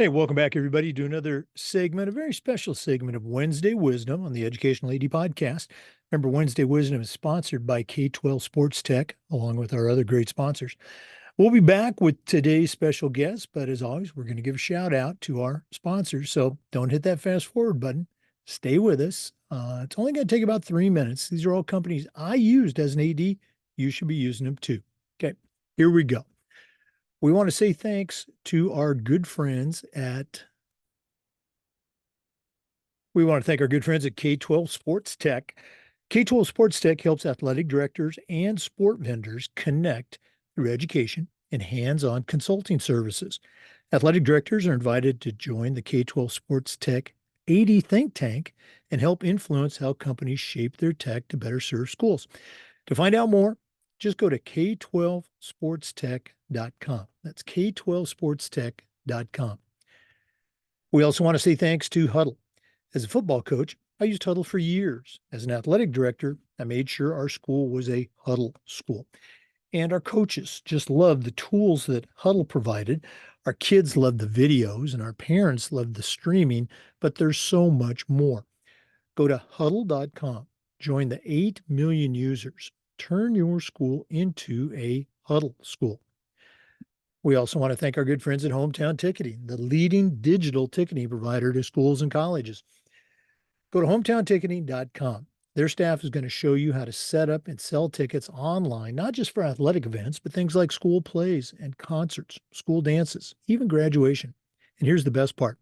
Hey, welcome back, everybody, to another segment, a very special segment of Wednesday Wisdom on the Educational AD Podcast. Remember, Wednesday Wisdom is sponsored by K-12 Sports Tech, along with our other great sponsors. We'll be back with today's special guest, but as always, we're going to give a shout out to our sponsors. So don't hit that fast forward button. Stay with us. It's only going to take about 3 minutes. These are all companies I used as an AD. You should be using them too. Okay, here we go. We want to say thanks to our good friends at We want to thank our good friends at K-12 Sports Tech. K-12 Sports Tech helps athletic directors and sport vendors connect through education and hands-on consulting services. Athletic directors are invited to join the K-12 Sports Tech AD think tank and help influence how companies shape their tech to better serve schools. To find out more, just go to k12sportstech.com. That's k12sportstech.com. We also want to say thanks to Huddle. As a football coach, I used Huddle for years. As an athletic director, I made sure our school was a Huddle school. And our coaches just loved the tools that Huddle provided. Our kids loved the videos and our parents loved the streaming, but there's so much more. Go to huddle.com, join the 8 million users, turn your school into a Huddle school. We also want to thank our good friends at Hometown Ticketing, the leading digital ticketing provider to schools and colleges. Go to hometownticketing.com. Their staff is going to show you how to set up and sell tickets online, not just for athletic events, but things like school plays and concerts, school dances, even graduation. And here's the best part.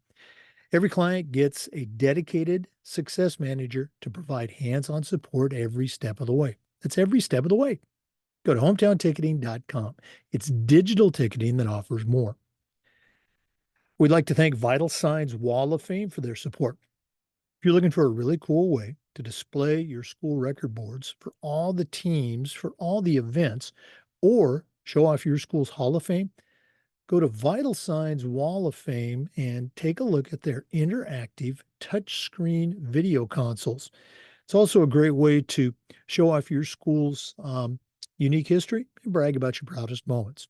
Every client gets a dedicated success manager to provide hands-on support every step of the way. That's every step of the way. Go to hometownticketing.com. It's digital ticketing that offers more. We'd like to thank Vital Signs Wall of Fame for their support. If you're looking for a really cool way to display your school record boards for all the teams, for all the events, or show off your school's Hall of Fame, go to Vital Signs Wall of Fame and take a look at their interactive touchscreen video consoles. It's also a great way to show off your school's unique history and brag about your proudest moments.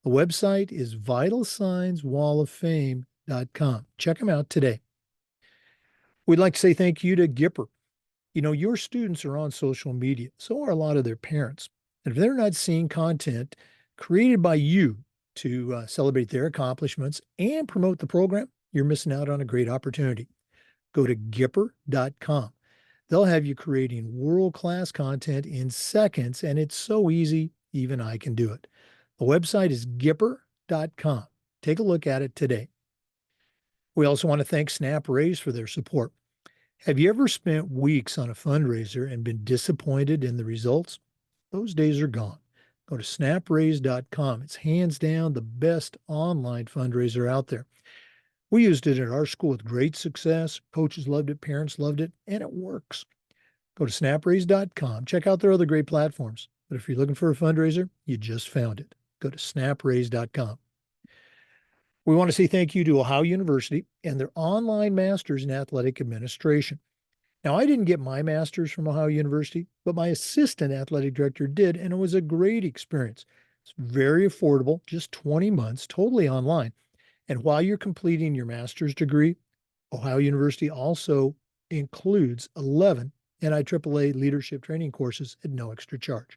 The website is vitalsignswalloffame.com. Check them out today. We'd like to say thank you to Gipper. You know, your students are on social media, so are a lot of their parents. And if they're not seeing content created by you to celebrate their accomplishments and promote the program, you're missing out on a great opportunity. Go to Gipper.com. They'll have you creating world-class content in seconds, and it's so easy, even I can do it. The website is Gipper.com. Take a look at it today. We also want to thank SnapRaise for their support. Have you ever spent weeks on a fundraiser and been disappointed in the results? Those days are gone. Go to snapraise.com. It's hands down the best online fundraiser out there. We used it at our school with great success. Coaches loved it, parents loved it, and it works. Go to snapraise.com. Check out their other great platforms. But if you're looking for a fundraiser, you just found it. Go to snapraise.com. We want to say thank you to Ohio University and their online masters in athletic administration. Now, I didn't get my master's from Ohio University, but my assistant athletic director did, and it was a great experience. It's very affordable, just 20 months, totally online. And while you're completing your master's degree, Ohio University also includes 11 NIAAA leadership training courses at no extra charge.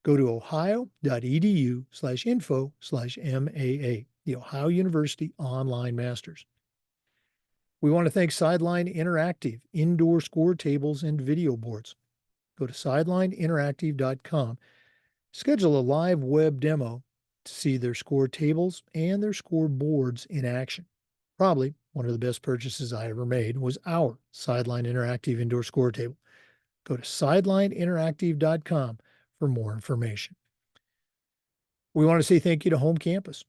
Go to ohio.edu/info/MAA, the Ohio University Online Masters. We want to thank Sideline Interactive, indoor score tables and video boards. Go to sidelineinteractive.com. Schedule a live web demo to see their score tables and their score boards in action. Probably one of the best purchases I ever made was our Sideline Interactive indoor score table. Go to sidelineinteractive.com for more information. We want to say thank you to Home Campus.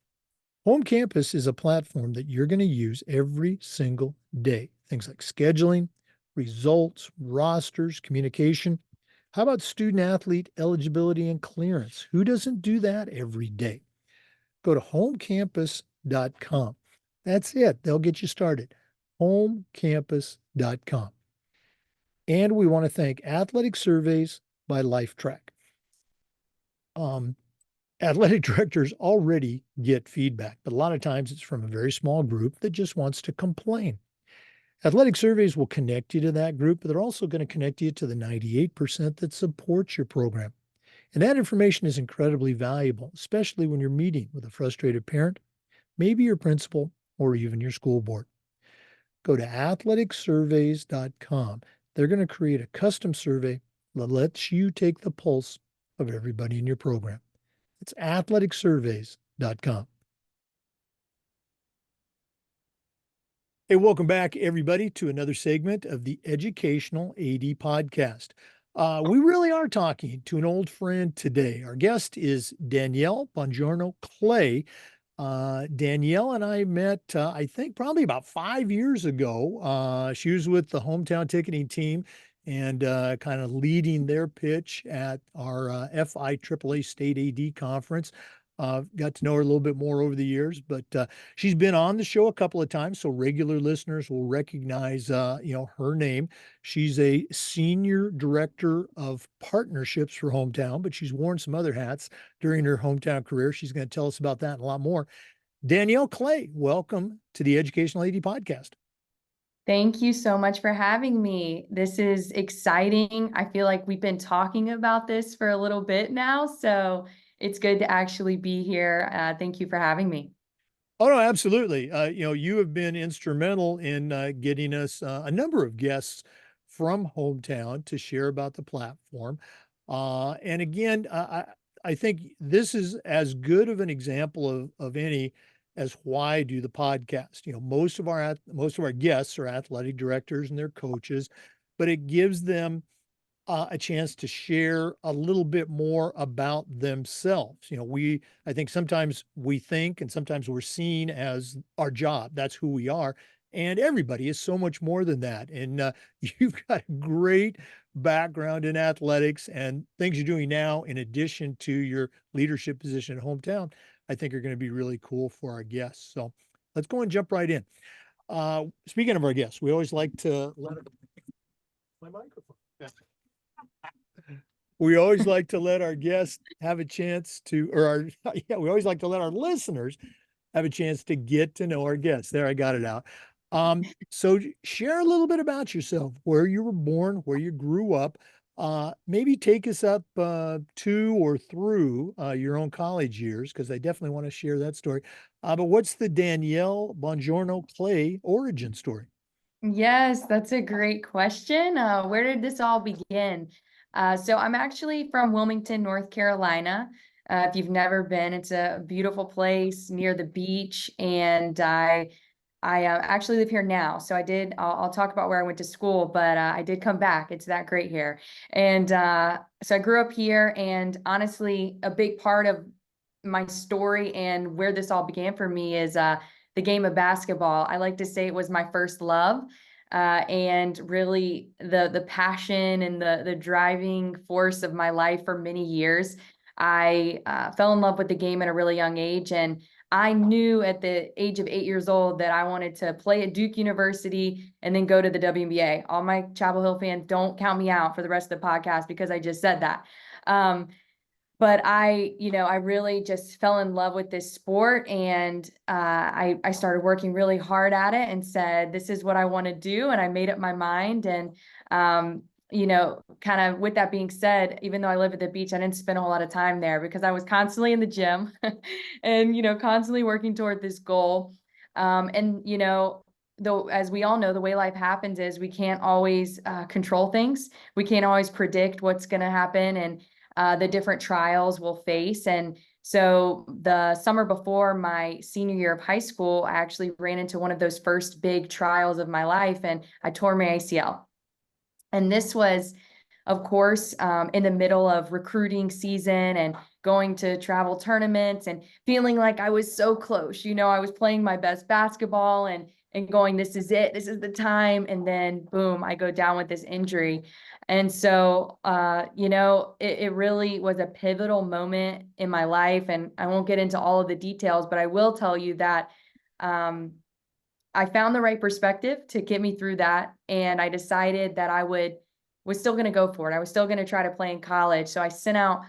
Home Campus is a platform that you're going to use every single day. Things like scheduling, results, rosters, communication. How about student athlete eligibility and clearance? Who doesn't do that every day? Go to homecampus.com. That's it. They'll get you started. Homecampus.com. And we want to thank Athletic Surveys by LifeTrack. Athletic directors already get feedback, but a lot of times it's from a very small group that just wants to complain. Athletic surveys will connect you to that group, but they're also going to connect you to the 98% that supports your program. And that information is incredibly valuable, especially when you're meeting with a frustrated parent, maybe your principal, or even your school board. Go to athleticsurveys.com. They're going to create a custom survey that lets you take the pulse of everybody in your program. It's athleticsurveys.com. Hey, welcome back, everybody, to another segment of the Educational AD Podcast. We really are talking to an old friend today. Our guest is Danielle Bongiorno Clay. Danielle and I met, I think, probably about 5 years ago. She was with the hometown ticketing team and kind of leading their pitch at our FIAAA State AD conference. Got to know her a little bit more over the years, but she's been on the show a couple of times, so regular listeners will recognize, her name. She's a senior director of partnerships for hometown, but she's worn some other hats during her hometown career. She's going to tell us about that and a lot more. Danielle Clay, welcome to the Educational AD Podcast. Thank you so much for having me. This is exciting. I feel like we've been talking about this for a little bit now, so it's good to actually be here. Thank you for having me. Oh, no, absolutely. You have been instrumental in getting us a number of guests from hometown to share about the platform. And again, I think this is as good of an example of any as why I do the podcast. Most of our guests are athletic directors and their coaches, but it gives them a chance to share a little bit more about themselves. I think sometimes we think and sometimes we're seen as our job. That's who we are. And everybody is so much more than that. And you've got a great background in athletics and things you're doing now, in addition to your leadership position at hometown, I think are going to be really cool for our guests. So let's go and jump right in. Speaking of our guests, we always like to let my microphone. We always like to let our guests have a chance to, we always like to let our listeners have a chance to get to know our guests. There, I got it out. So share a little bit about yourself, where you were born, where you grew up. Maybe take us up to or through your own college years, because I definitely want to share that story. But what's the Danielle Bongiorno Clay origin story? Yes, that's a great question. Where did this all begin? So I'm actually from Wilmington, North Carolina. If you've never been, it's a beautiful place near the beach, and I actually live here now. So I'll talk about where I went to school, but I did come back. It's that great here. And so I grew up here, and honestly, a big part of my story and where this all began for me is the game of basketball. I like to say it was my first love. And really the passion and the driving force of my life for many years. I fell in love with the game at a really young age, and I knew at the age of 8 years old that I wanted to play at Duke University and then go to the WNBA. All my Chapel Hill fans, don't count me out for the rest of the podcast because I just said that. But I really just fell in love with this sport, and I started working really hard at it and said, this is what I want to do. And I made up my mind. And, kind of with that being said, even though I live at the beach, I didn't spend a whole lot of time there because I was constantly in the gym and, constantly working toward this goal. Though, as we all know, the way life happens is we can't always control things. We can't always predict what's going to happen. And the different trials we'll face. And so the summer before my senior year of high school, I actually ran into one of those first big trials of my life, and I tore my ACL. And this was, of course, in the middle of recruiting season and going to travel tournaments and feeling like I was so close. I was playing my best basketball and going, this is it, this is the time. And then boom, I go down with this injury. And so, it really was a pivotal moment in my life. And I won't get into all of the details, but I will tell you that I found the right perspective to get me through that. And I decided that was still going to go for it. I was still going to try to play in college. So I sent out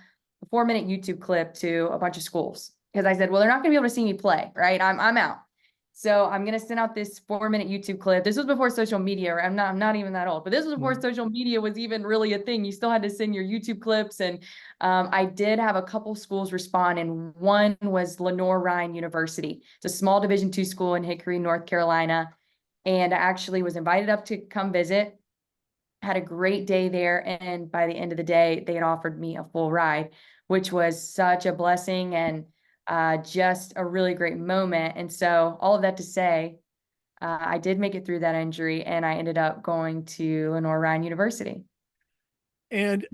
a 4-minute YouTube clip to a bunch of schools because I said, well, they're not going to be able to see me play, right? I'm out. So I'm going to send out this 4-minute YouTube clip. This was before social media, right? I'm not even that old, but this was before social media was even really a thing. You still had to send your YouTube clips. And I did have a couple schools respond, and one was Lenore-Ryan University. It's a small Division II school in Hickory, North Carolina. And I actually was invited up to come visit, had a great day there. And by the end of the day, they had offered me a full ride, which was such a blessing and just a really great moment. And so all of that to say, I did make it through that injury, and I ended up going to Lenore-Ryan University. And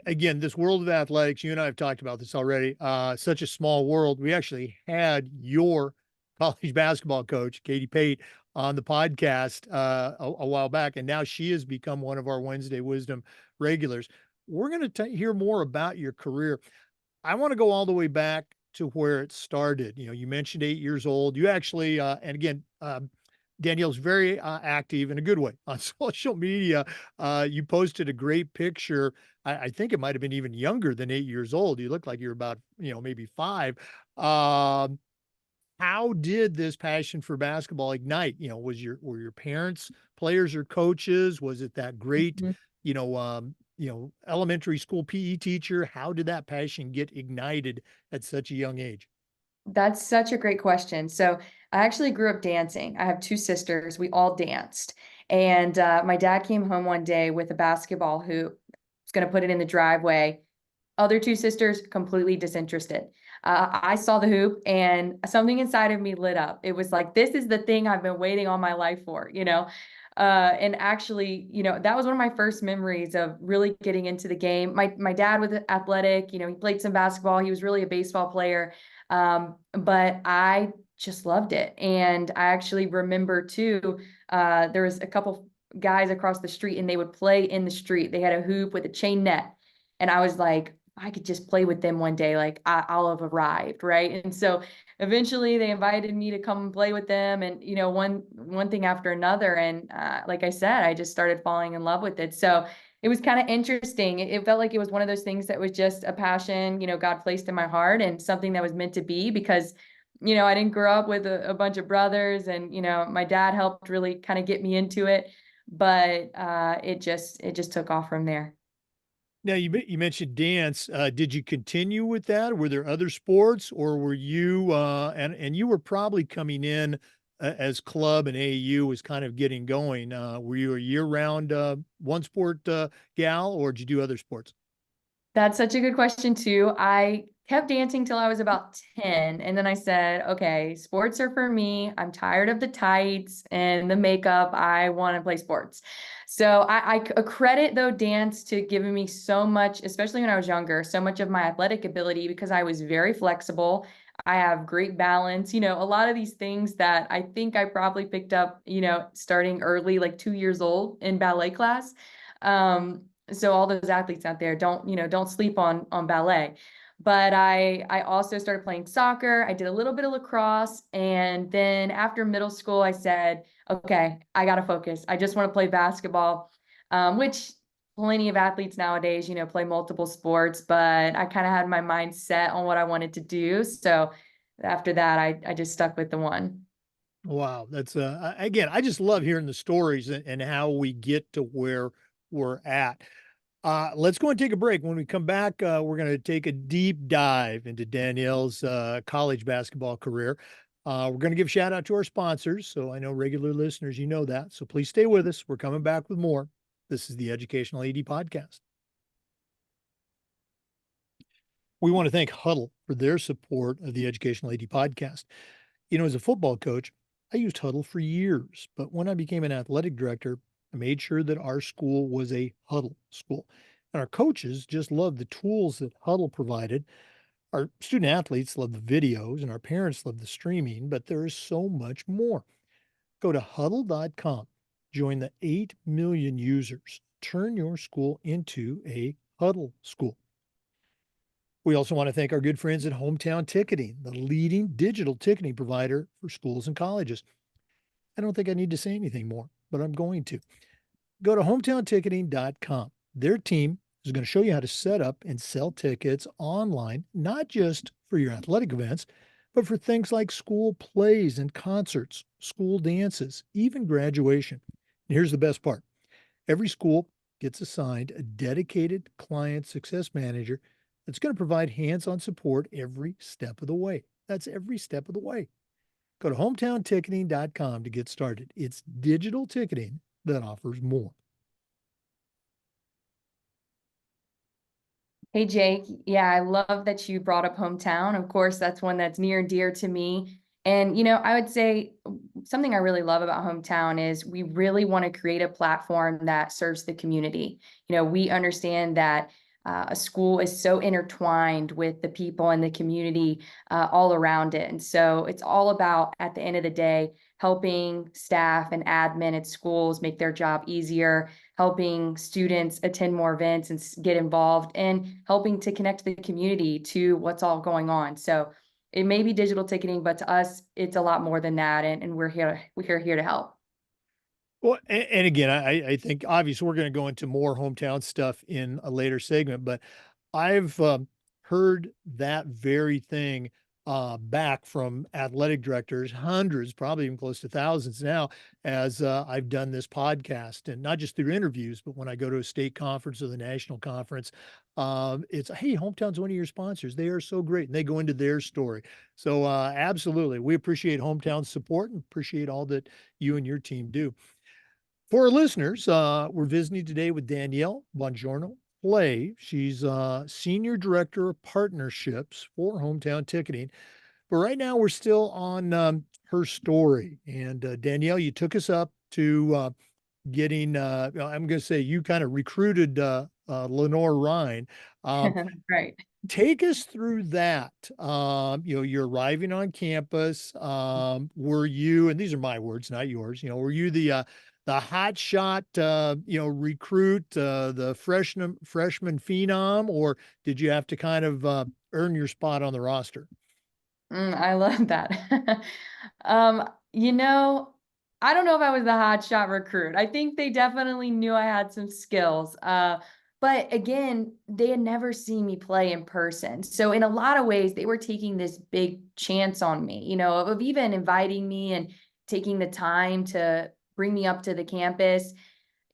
again, this world of athletics, you and I have talked about this already. Such a small world. We actually had your college basketball coach, Katie Pate, on the podcast a while back, and now she has become one of our Wednesday Wisdom regulars. We're going to hear more about your career. I want to go all the way back to where it started. You know, you mentioned 8 years old. You actually, and again, Danielle's very active in a good way on social media. You posted a great picture. I think it might have been even younger than 8 years old. You looked like you were about, maybe 5. Um, how did this passion for basketball ignite? Were your parents players or coaches? Was it that great, Mhm. elementary school PE teacher? How did that passion get ignited at such a young age? That's such a great question. So I actually grew up dancing. I have 2 sisters. We all danced. And my dad came home one day with a basketball hoop. Was going to put it in the driveway. Other 2 sisters completely disinterested. I saw the hoop and something inside of me lit up. It was like, this is the thing I've been waiting all my life for, you know? And actually, that was one of my first memories of really getting into the game. My dad was athletic, he played some basketball. He was really a baseball player. But I just loved it. And I actually remember too, there was a couple guys across the street and they would play in the street. They had a hoop with a chain net. And I was like, I could just play with them one day, like I'll have arrived, right? And so eventually they invited me to come and play with them, and one thing after another. And like I said, I just started falling in love with it. So it was kind of interesting. It felt like it was one of those things that was just a passion, God placed in my heart, and something that was meant to be because I didn't grow up with a bunch of brothers, and my dad helped really kind of get me into it, but it just took off from there. Now you mentioned dance. Did you continue with that? Were there other sports, or were you and you were probably coming in as club and AAU was kind of getting going? Were you a year-round one sport gal, or did you do other sports? That's such a good question too. I kept dancing till I was about 10, and then I said, okay, sports are for me. I'm tired of the tights and the makeup. I want to play sports. So I accredit though dance to giving me so much, especially when I was younger, so much of my athletic ability because I was very flexible. I have great balance, a lot of these things that I think I probably picked up, starting early, like 2 years old in ballet class. So all those athletes out there, don't sleep on ballet. But I also started playing soccer. I did a little bit of lacrosse, and then after middle school I said, okay, I got to focus. I just want to play basketball. Which plenty of athletes nowadays, play multiple sports, but I kind of had my mind set on what I wanted to do. So after that, I just stuck with the one. Wow, that's again, I just love hearing the stories and how we get to where we're at. Let's go and take a break. When we come back, we're going to take a deep dive into Danielle's college basketball career. We're going to give shout out to our sponsors. So I know regular listeners, you know that. So please stay with us. We're coming back with more. This is the Educational AD Podcast. We want to thank Huddle for their support of the Educational AD Podcast. As a football coach, I used Huddle for years, but when I became an athletic director, I made sure that our school was a Huddle school. And our coaches just loved the tools that Huddle provided. Our student athletes love the videos, and our parents love the streaming, but there is so much more. Go to huddle.com, join the 8 million users, turn your school into a Huddle school. We also want to thank our good friends at Hometown Ticketing, the leading digital ticketing provider for schools and colleges. I don't think I need to say anything more, but I'm going to. Go to hometownticketing.com. Their team is going to show you how to set up and sell tickets online, not just for your athletic events, but for things like school plays and concerts, school dances, even graduation. And here's the best part. Every school gets assigned a dedicated client success manager that's going to provide hands-on support every step of the way. That's every step of the way. Go to hometownticketing.com to get started. It's digital ticketing that offers more. Hey Jake, yeah, I love that you brought up hometown. Of course, that's one that's near and dear to me. And, I would say something I really love about hometown is we really want to create a platform that serves the community. We understand that a school is so intertwined with the people and the community all around it. And so it's all about, at the end of the day, helping staff and admin at schools make their job easier, helping students attend more events and get involved, and helping to connect the community to what's all going on. So it may be digital ticketing, but to us, it's a lot more than that. And we're here to help. Well, and again, I think obviously we're going to go into more hometown stuff in a later segment, but I've heard that very thing back from athletic directors, hundreds, probably even close to thousands now, as I've done this podcast, and not just through interviews, but when I go to a state conference or the national conference, it's, hey, hometown's one of your sponsors. They are so great, and they go into their story. So absolutely, we appreciate hometown's support and appreciate all that you and your team do. For our listeners, we're visiting today with Danielle Bongiorno Play. She's Senior Director of Partnerships for Hometown Ticketing. But right now, we're still on her story. And Danielle, you took us up to getting, I'm going to say you kind of recruited Lenore Ryan. Right. Take us through that. You're arriving on campus. Were you, and these are my words, not yours, were you the hot shot, recruit, the freshman phenom, or did you have to kind of earn your spot on the roster? I love that. Um, you know, I don't know if I was the hot shot recruit. I think they definitely knew I had some skills. But again, they had never seen me play in person. So in a lot of ways, they were taking this big chance on me, of even inviting me and taking the time to bring me up to the campus.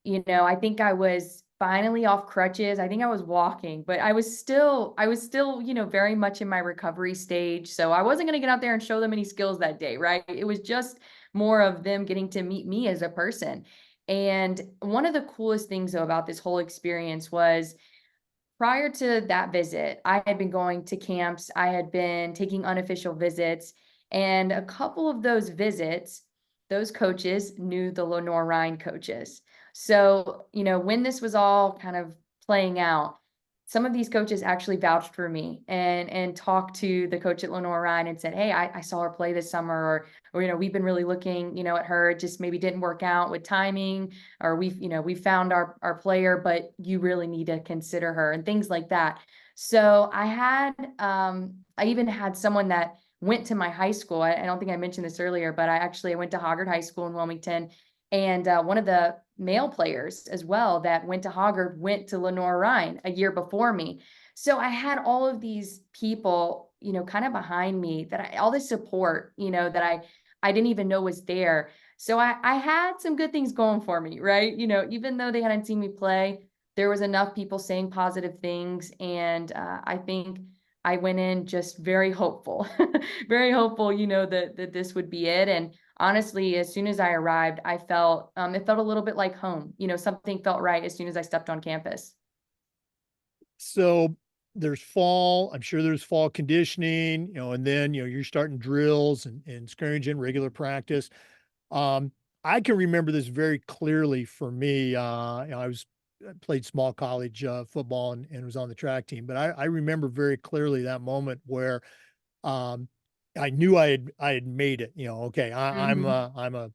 I think I was finally off crutches. I think I was walking, but I was still, very much in my recovery stage. So I wasn't going to get out there and show them any skills that day, right? It was just more of them getting to meet me as a person. And one of the coolest things though about this whole experience was prior to that visit, I had been going to camps, I had been taking unofficial visits, and a couple of those visits, those coaches knew the Lenore Ryan coaches. So, when this was all kind of playing out, some of these coaches actually vouched for me and talked to the coach at Lenore Ryan and said, "Hey, I saw her play this summer," or we've been really looking, at her. It just maybe didn't work out with timing, or we found our player, but you really need to consider her," and things like that. So I even had someone that went to my high school. I don't think I mentioned this earlier, but I went to Hoggard High School in Wilmington, and one of the male players as well that went to Hoggard went to Lenore Ryan a year before me. So I had all of these people, kind of behind me, all this support, that I didn't even know was there. So I had some good things going for me, right? Even though they hadn't seen me play, there was enough people saying positive things. And I think I went in just very hopeful, very hopeful, that this would be it. And honestly, as soon as I arrived, I felt, it felt a little bit like home. Something felt right as soon as I stepped on campus. So there's fall, I'm sure there's fall conditioning, and then, you're starting drills and scrimmaging, regular practice. Um, I can remember this very clearly for me. I played small college football and was on the track team, but I remember very clearly that moment where um, I knew I had made it. Okay, Mhm. I'm a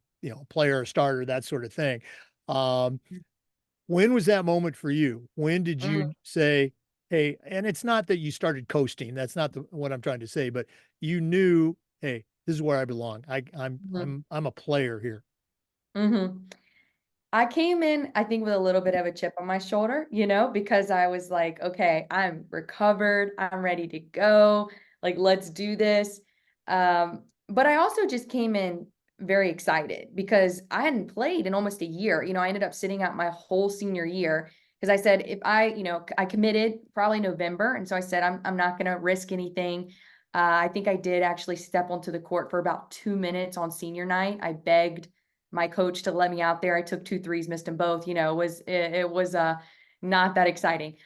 player, a starter, that sort of thing. Um, when was that moment for you? When did Mhm. you say, "Hey," and it's not that you started coasting. That's not what I'm trying to say, but you knew, "Hey, this is where I belong. I'm Mhm. I'm a player here." Mhm. I came in, I think, with a little bit of a chip on my shoulder, because I was like, okay, I'm recovered, I'm ready to go. Like, let's do this. But I also just came in very excited because I hadn't played in almost a year. I ended up sitting out my whole senior year because I said if I committed probably November, and so I said I'm not going to risk anything. I think I did actually step onto the court for about 2 minutes on senior night. I begged my coach to let me out there. I took two threes, missed them both. It was not that exciting.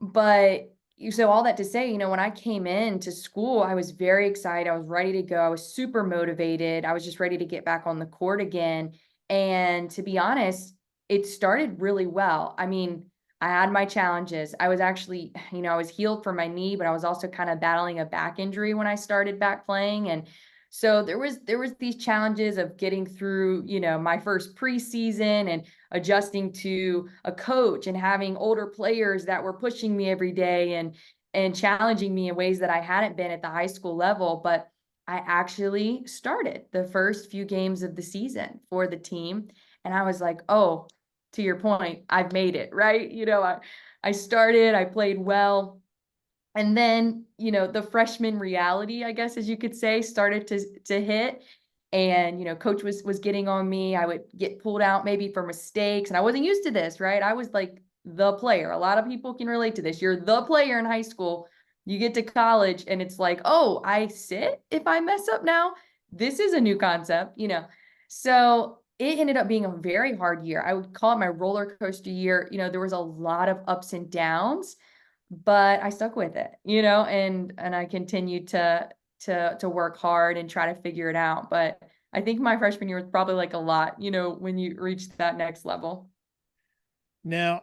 But so all that to say, when I came into school, I was very excited. I was ready to go. I was super motivated. I was just ready to get back on the court again. And to be honest, it started really well. I mean, I had my challenges. I was actually, I was healed from my knee, but I was also kind of battling a back injury when I started back playing. And so there was these challenges of getting through, my first preseason and adjusting to a coach and having older players that were pushing me every day and challenging me in ways that I hadn't been at the high school level. But I actually started the first few games of the season for the team. And I was like, oh, to your point, I've made it, right? I started, I played well. And then, the freshman reality, I guess, as you could say, started to hit. And, coach was getting on me. I would get pulled out maybe for mistakes. And I wasn't used to this, right? I was like the player. A lot of people can relate to this. You're the player in high school. You get to college and it's like, oh, I sit if I mess up now. This is a new concept. So it ended up being a very hard year. I would call it my roller coaster year. There was a lot of ups and downs, but I stuck with it, and I continued to work hard and try to figure it out. But I think my freshman year was probably like a lot, when you reach that next level. Now,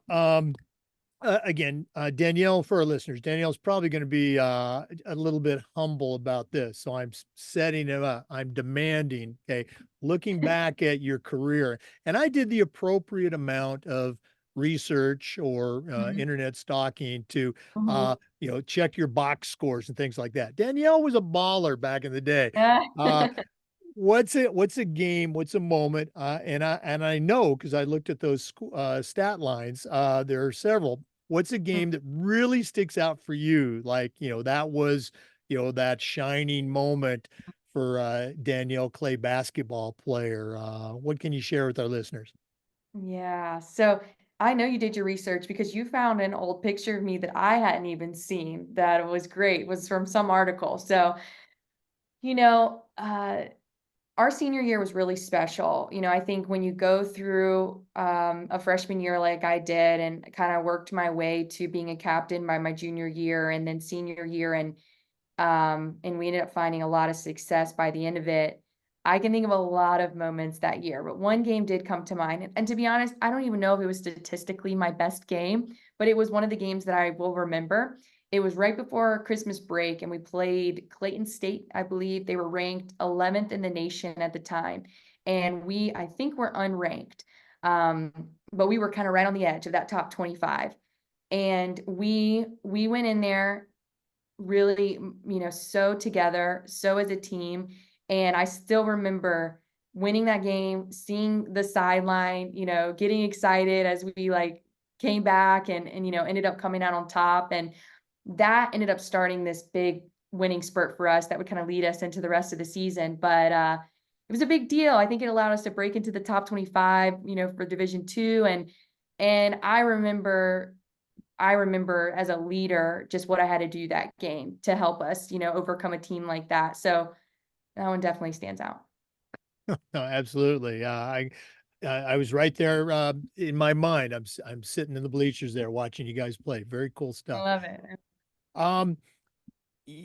again, Danielle, for our listeners, Danielle's probably going to be a little bit humble about this. So I'm setting him up. I'm demanding, okay, looking back at your career. And I did the appropriate amount of research or Mhm. internet stalking to, Mhm. check your box scores and things like that. Danielle was a baller back in the day. Yeah. Uh, what's a game, what's a moment, and I know because I looked at those stat lines, there are several. What's a game that really sticks out for you, like, that was, that shining moment for Danielle Clay, basketball player? What can you share with our listeners? Yeah. So I know you did your research because you found an old picture of me that I hadn't even seen that was great, was from some article. So, you know, uh, our senior year was really special. I think when you go through a freshman year like I did and kind of worked my way to being a captain by my junior year and then senior year, and we ended up finding a lot of success by the end of it. I can think of a lot of moments that year, but one game did come to mind. And to be honest, I don't even know if it was statistically my best game, but it was one of the games that I will remember. It was right before Christmas break, and we played Clayton State, I believe. They were ranked 11th in the nation at the time. And I think, we're unranked. Um, but we were kind of right on the edge of that top 25. And we went in there really, so together, so as a team. And I still remember winning that game, seeing the sideline, getting excited as we like came back and ended up coming out on top. And that ended up starting this big winning spurt for us that would kind of lead us into the rest of the season. But it was a big deal. I think it allowed us to break into the top 25, for Division II. And I remember as a leader just what I had to do that game to help us, overcome a team like that. So that one definitely stands out. No, absolutely. I was right there in my mind. I'm sitting in the bleachers there watching you guys play. Very cool I stuff. love it. Um,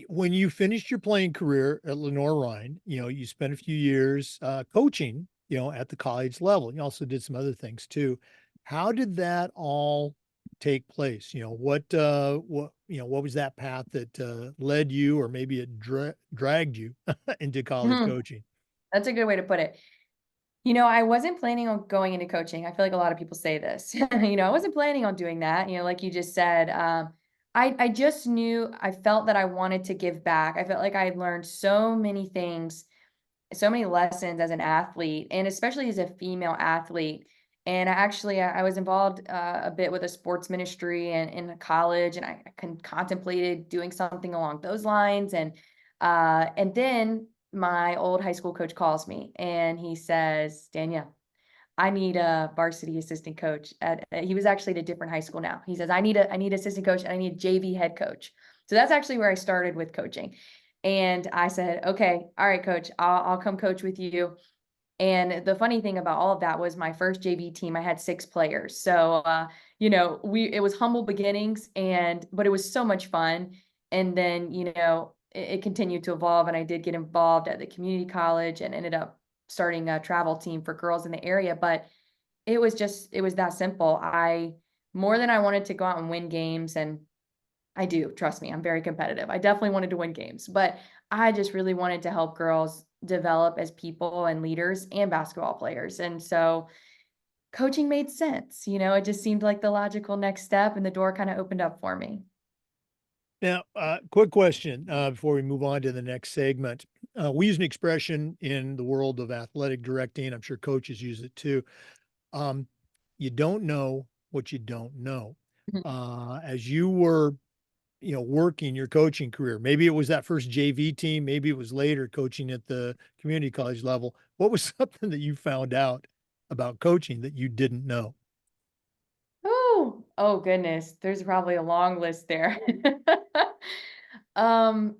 when you finished your playing career at Lenore Rhine, you spent a few years coaching, at the college level. You also did some other things too. How did that all take place? What was that path that led you, or maybe it dragged you into college Mhm. coaching? That's a good way to put it. I wasn't planning on going into coaching. I feel like a lot of people say this. I wasn't planning on doing that. Like you just said. I just knew I felt that I wanted to give back. I felt like I had learned so many things, so many lessons as an athlete, and especially as a female athlete. And I was involved a bit with a sports ministry and in college, and I contemplated doing something along those lines. And then my old high school coach calls me and he says, Danielle, I need a varsity assistant coach. He was actually at a different high school now. He says, I need assistant coach and I need a JV head coach. So that's actually where I started with coaching. And I said, okay, all right, coach, I'll come coach with you. And the funny thing about all of that was my first JV team, I had 6 players. So, it was humble beginnings but it was so much fun. And then, it continued to evolve and I did get involved at the community college and ended up starting a travel team for girls in the area. But it was that simple. More than I wanted to go out and win games, and I do, trust me, I'm very competitive. I definitely wanted to win games, but I just really wanted to help girls develop as people and leaders and basketball players. And so coaching made sense. It just seemed like the logical next step and the door kind of opened up for me. Now, quick question before we move on to the next segment. We use an expression in the world of athletic directing. I'm sure coaches use it too. Um, you don't know what you don't know. Mhm. As you were, working your coaching career, maybe it was that first JV team, maybe it was later coaching at the community college level. What was something that you found out about coaching that you didn't know? Oh goodness, there's probably a long list there. um,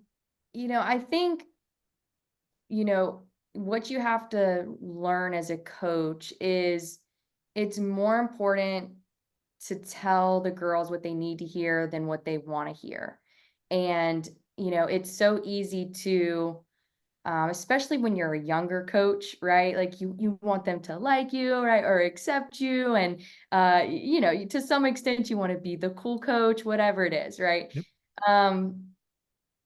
I think, you know, what you have to learn as a coach is it's more important to tell the girls what they need to hear than what they want to hear. And, it's so easy to, especially when you're a younger coach, right? Like you want them to like you, right? Or accept you. And, to some extent, you want to be the cool coach, whatever it is, right? Yep. Um,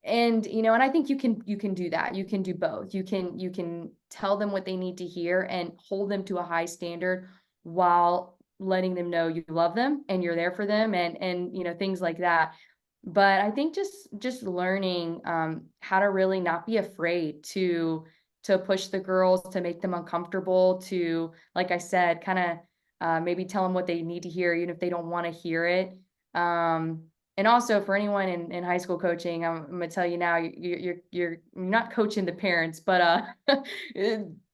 and I think you can do that. You can do both. You can tell them what they need to hear and hold them to a high standard while letting them know you love them and you're there for them and things like that. But I think just learning how to really not be afraid to push the girls, to make them uncomfortable, to, like I said, kind of maybe tell them what they need to hear even if they don't want to hear it. And also for anyone in high school coaching, I'm gonna tell you now, you're not coaching the parents, but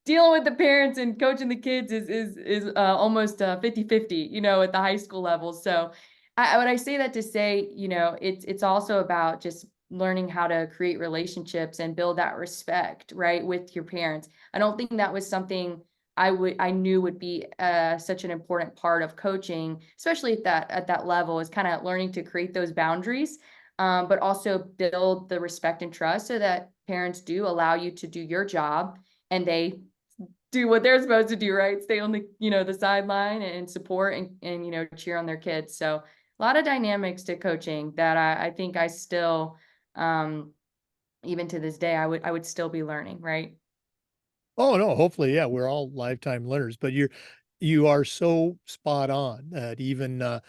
dealing with the parents and coaching the kids is almost 50-50, at the high school level. So I say that to say, it's also about just learning how to create relationships and build that respect, right, with your parents. I don't think that was something I knew would be such an important part of coaching, especially at that level, is kind of learning to create those boundaries, but also build the respect and trust so that parents do allow you to do your job and they do what they're supposed to do, right? Stay on the sideline and support and cheer on their kids. So a lot of dynamics to coaching that I think I still, um, even to this day, I would still be learning, right? Oh, no, hopefully, yeah, we're all lifetime learners, but you are so spot on that even,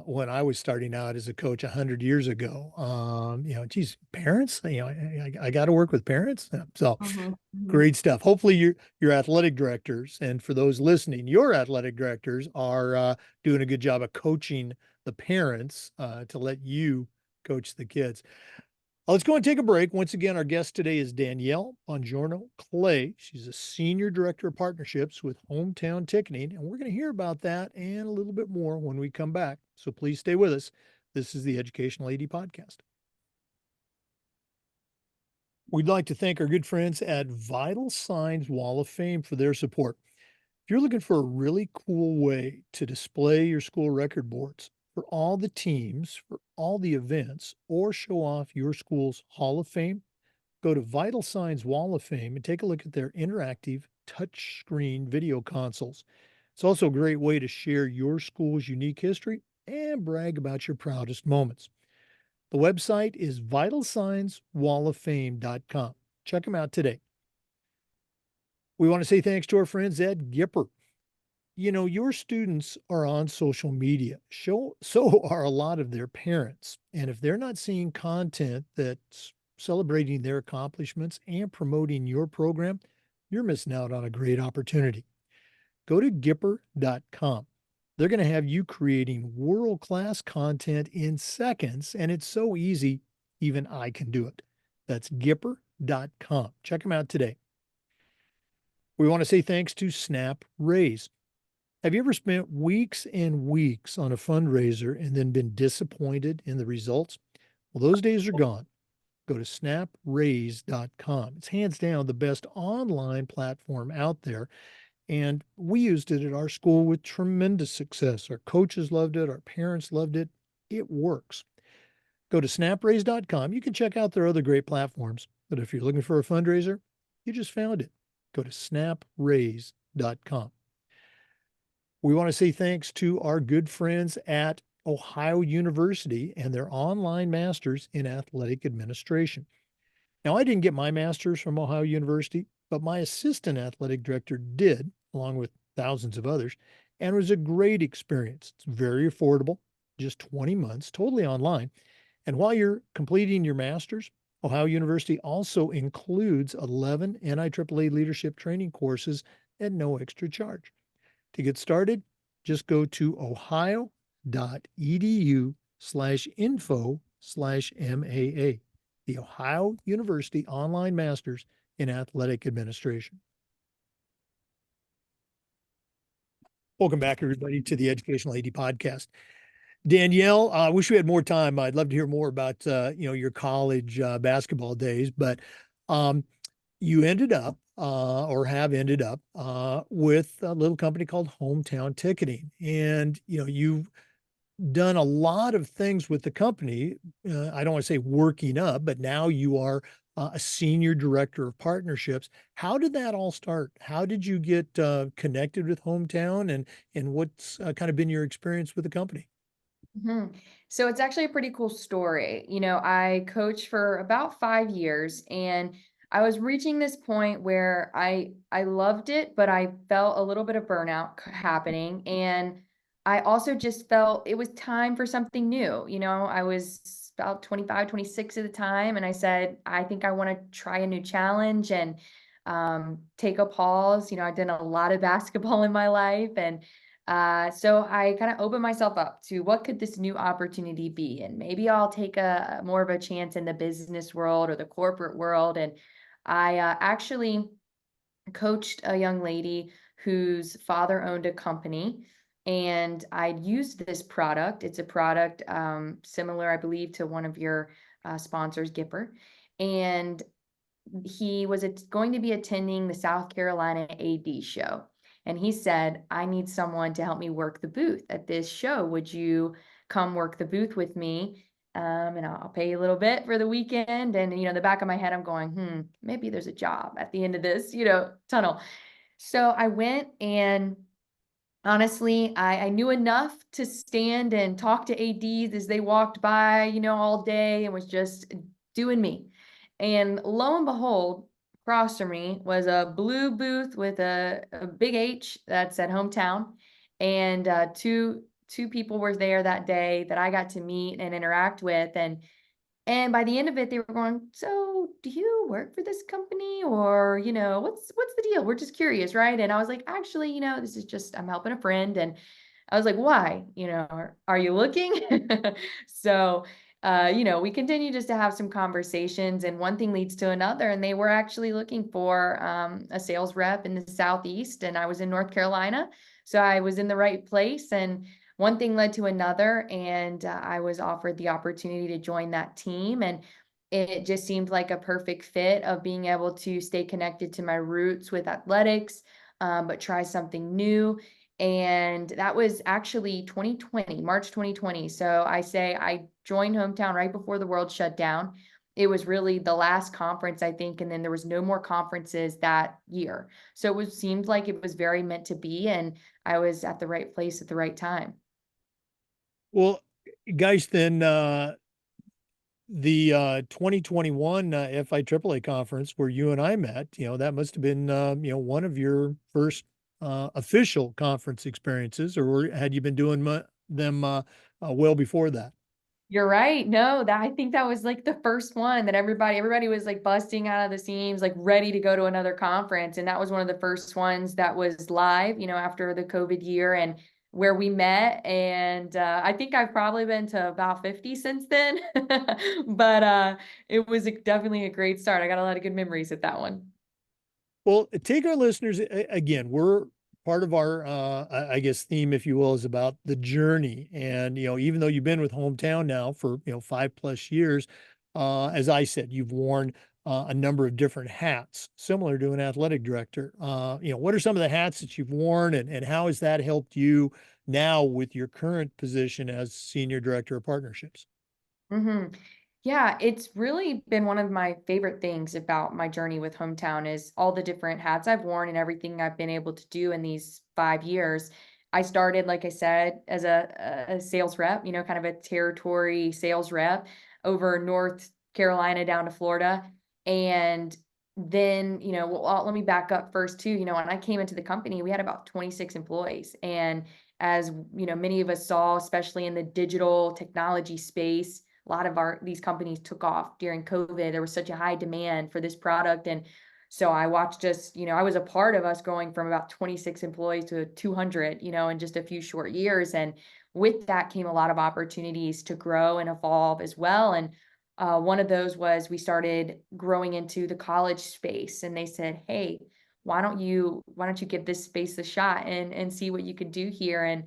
when I was starting out as a coach 100 years ago, geez, parents, I gotta work with parents. So Mhm, mhm. great stuff. Hopefully your athletic directors, and for those listening, your athletic directors are, doing a good job of coaching the parents, to let you coach the kids. Let's go and take a break. Once again, our guest today is Danielle Bongiorno Clay. She's a senior director of partnerships with Hometown Ticketing, and we're going to hear about that and a little bit more when we come back. So please stay with us. This is the Educational AD Podcast. We'd like to thank our good friends at Vital Signs Wall of Fame for their support. If you're looking for a really cool way to display your school record boards for all the teams, for all the events, or show off your school's Hall of Fame, go to Vital Signs Wall of Fame and take a look at their interactive touchscreen video consoles. It's also a great way to share your school's unique history and brag about your proudest moments. The website is vitalsignswalloffame.com. Check them out today. We want to say thanks to our friends at Gipper. Your students are on social media. So are a lot of their parents. And if they're not seeing content that's celebrating their accomplishments and promoting your program, you're missing out on a great opportunity. go to Gipper.com. They're going to have you creating world-class content in seconds, and it's so easy, even I can do it. That's Gipper.com. Check them out today. We want to say thanks to Snap Raise. Have you ever spent weeks and weeks on a fundraiser and then been disappointed in the results? Well, those days are gone. Go to snapraise.com. It's hands down the best online platform out there. And we used it at our school with tremendous success. Our coaches loved it. Our parents loved it. It works. Go to snapraise.com. You can check out their other great platforms. But if you're looking for a fundraiser, you just found it. Go to snapraise.com. We want to say thanks to our good friends at Ohio University and their online masters in athletic administration. Now, I didn't get my master's from Ohio University, but my assistant athletic director did, along with thousands of others, and it was a great experience. It's very affordable, just 20 months, totally online. And while you're completing your master's, Ohio University also includes 11 NIAAA leadership training courses at no extra charge. To get started, just go to ohio.edu/info/MAA, the Ohio University Online Masters in Athletic Administration. Welcome back, everybody, to the Educational AD Podcast. Danielle, I wish we had more time. I'd love to hear more about your college basketball days, but you ended up or have ended up with a little company called Hometown Ticketing. And, you've done a lot of things with the company. I don't want to say working up, but now you are a senior director of partnerships. How did that all start? How did you get connected with Hometown, and what's kind of been your experience with the company? Mhm. So it's actually a pretty cool story. I coached for about 5 years, and I was reaching this point where I loved it, but I felt a little bit of burnout happening. And I also just felt it was time for something new. I was about 25, 26 at the time, and I said, I think I want to try a new challenge and take a pause. I've done a lot of basketball in my life, and so I kind of opened myself up to what could this new opportunity be, and maybe I'll take a more of a chance in the business world or the corporate world. And I actually coached a young lady whose father owned a company, and I'd used this product. It's a product similar, I believe, to one of your sponsors, Gipper, and he was going to be attending the South Carolina AD show. And he said, I need someone to help me work the booth at this show. Would you come work the booth with me? And I'll pay you a little bit for the weekend. And, in the back of my head, I'm going, maybe there's a job at the end of this, tunnel. So I went, and honestly, I knew enough to stand and talk to ADs as they walked by, all day, and was just doing me. And lo and behold, across from me was a blue booth with a big H that said Hometown. And two people were there that day that I got to meet and interact with. And by the end of it, they were going, so do you work for this company, or, what's the deal? We're just curious, right? And I was like, actually, this is just, I'm helping a friend. And I was like, why? Are you looking? So, we continue just to have some conversations, and one thing leads to another. And they were actually looking for a sales rep in the Southeast, and I was in North Carolina. So I was in the right place. And one thing led to another, and I was offered the opportunity to join that team. And it just seemed like a perfect fit of being able to stay connected to my roots with athletics, but try something new. And that was actually 2020, March 2020. So I joined Hometown right before the world shut down. It was really the last conference, I think, and then there was no more conferences that year. So seemed like it was very meant to be, and I was at the right place at the right time. Well, guys, then the 2021 FIAAA conference where you and I met, that must have been one of your first official conference experiences, or had you been doing them well before that? You're right. No, that I think that was like the first one that everybody was like busting out of the seams, like ready to go to another conference. And that was one of the first ones that was live, after the COVID year and where we met. And I think I've probably been to about 50 since then. But it was definitely a great start. I got a lot of good memories at that one. Well, take our listeners again. We're part of our, I guess, theme, if you will, is about the journey. And even though you've been with Hometown now for 5+ years, as I said, you've worn a number of different hats, similar to an athletic director. What are some of the hats that you've worn, and how has that helped you now with your current position as senior director of partnerships? Mhm. Yeah, it's really been one of my favorite things about my journey with Hometown is all the different hats I've worn and everything I've been able to do in these 5 years. I started, like I said, as a sales rep, kind of a territory sales rep over North Carolina down to Florida. And then, let me back up first too. When I came into the company, we had about 26 employees. And as many of us saw, especially in the digital technology space, a lot of these companies took off during COVID. There was such a high demand for this product. And so I watched us, I was a part of us going from about 26 employees to 200, in just a few short years. And with that came a lot of opportunities to grow and evolve as well. And one of those was we started growing into the college space, and they said, "Hey, why don't you give this space a shot and see what you could do here?" And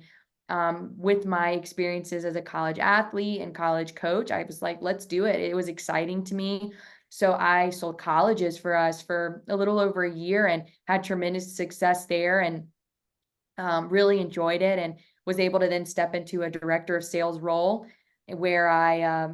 with my experiences as a college athlete and college coach, I was like, let's do it. It was exciting to me. So I sold colleges for us for a little over a year and had tremendous success there and really enjoyed it and was able to then step into a director of sales role where I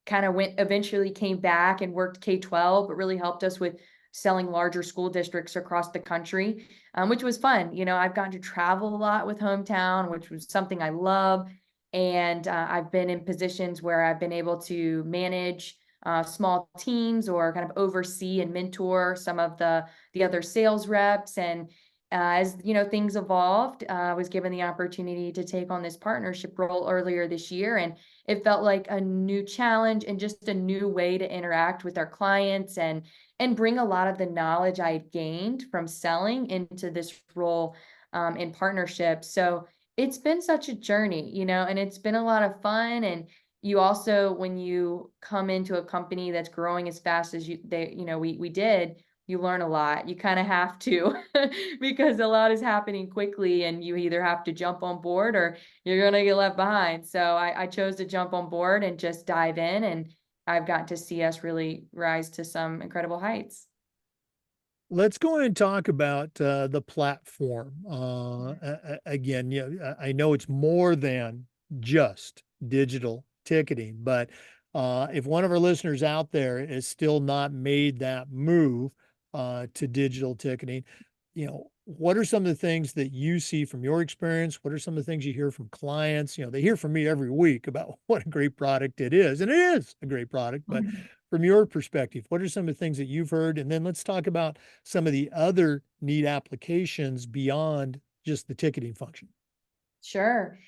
kind of eventually came back and worked K-12, but really helped us with selling larger school districts across the country, which was fun. I've gotten to travel a lot with Hometown, which was something I love. And I've been in positions where I've been able to manage small teams or kind of oversee and mentor some of the other sales reps. And as things evolved, I was given the opportunity to take on this partnership role earlier this year, and it felt like a new challenge and just a new way to interact with our clients and bring a lot of the knowledge I had gained from selling into this role in partnership. So it's been such a journey, and it's been a lot of fun. And you also, when you come into a company that's growing as fast as we did, you learn a lot. You kind of have to because a lot is happening quickly and you either have to jump on board or you're going to get left behind. So I chose to jump on board and just dive in. And I've gotten to see us really rise to some incredible heights. Let's go ahead and talk about the platform. Again, I know it's more than just digital ticketing, but if one of our listeners out there has still not made that move to digital ticketing, what are some of the things that you see from your experience? What are some of the things you hear from clients? They hear from me every week about what a great product it is, and it is a great product, but from your perspective, what are some of the things that you've heard? And then let's talk about some of the other neat applications beyond just the ticketing function. Sure.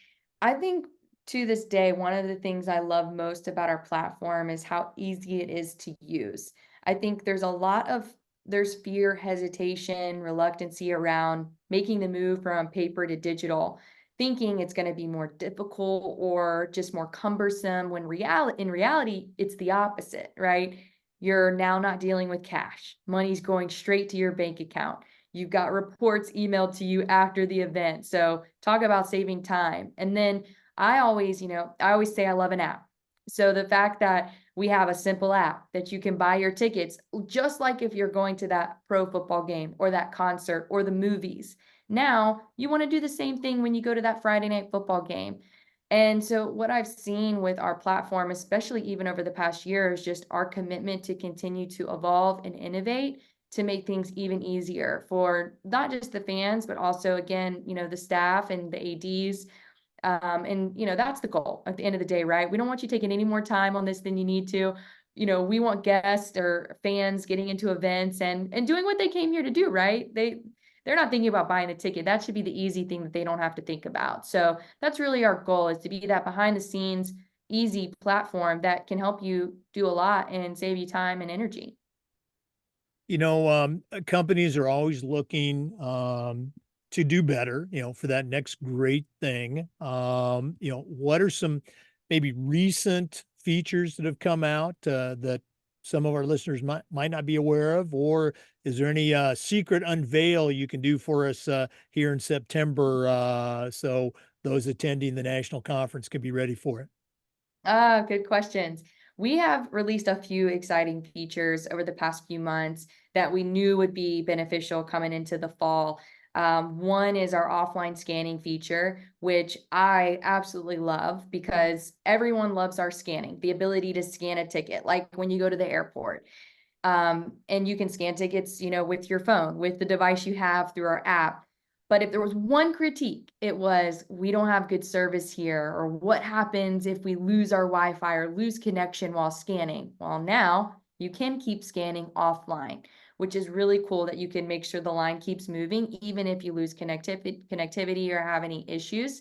I think to this day, one of the things I love most about our platform is how easy it is to use. I think there's fear, hesitation, reluctancy around making the move from paper to digital, thinking it's going to be more difficult or just more cumbersome when in reality, it's the opposite, right? You're now not dealing with cash. Money's going straight to your bank account. You've got reports emailed to you after the event. So talk about saving time. And then I always say I love an app. So the fact that we have a simple app that you can buy your tickets, just like if you're going to that pro football game or that concert or the movies. Now you want to do the same thing when you go to that Friday night football game. And so what I've seen with our platform, especially even over the past year, is just our commitment to continue to evolve and innovate to make things even easier for not just the fans, but also again, the staff and the ADs. And that's the goal at the end of the day, right? We don't want you taking any more time on this than you need to. We want guests or fans getting into events and doing what they came here to do, right? They're not thinking about buying a ticket. That should be the easy thing that they don't have to think about. So that's really our goal, is to be that behind the scenes, easy platform that can help you do a lot and save you time and energy. Companies are always looking to do better, for that next great thing. What are some maybe recent features that have come out that some of our listeners might not be aware of, or is there any secret unveil you can do for us here in September so those attending the national conference can be ready for it? Ah, good questions. We have released a few exciting features over the past few months that we knew would be beneficial coming into the fall. One is our offline scanning feature, which I absolutely love because everyone loves our scanning, the ability to scan a ticket, like when you go to the airport. And you can scan tickets, with your phone, with the device you have through our app. But if there was one critique, it was we don't have good service here, or what happens if we lose our Wi-Fi or lose connection while scanning? Well, now you can keep scanning offline, which is really cool that you can make sure the line keeps moving, even if you lose connectivity or have any issues.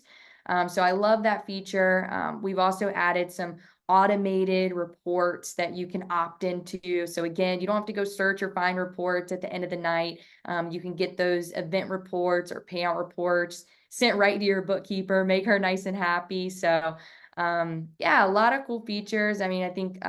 So I love that feature. We've also added some automated reports that you can opt into. So again, you don't have to go search or find reports at the end of the night. You can get those event reports or payout reports sent right to your bookkeeper, make her nice and happy. So yeah, a lot of cool features. I mean, I think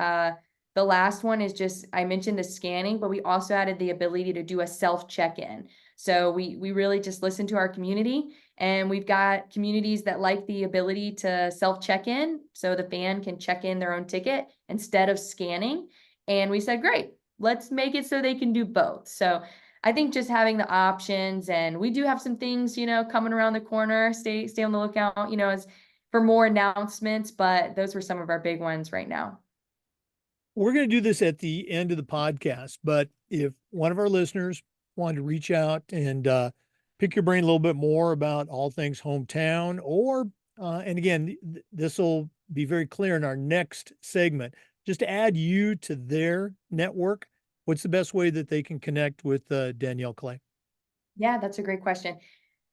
the last one is just, I mentioned the scanning, but we also added the ability to do a self check-in. So we really just listen to our community, and we've got communities that like the ability to self check in. So the fan can check in their own ticket instead of scanning. And we said, great, let's make it so they can do both. So I think just having the options, and we do have some things, coming around the corner. Stay on the lookout, as for more announcements, but those were some of our big ones right now. We're going to do this at the end of the podcast, but if one of our listeners wanted to reach out and pick your brain a little bit more about all things hometown, or, and again, this will be very clear in our next segment, just to add you to their network, what's the best way that they can connect with Danielle Clay? Yeah, that's a great question.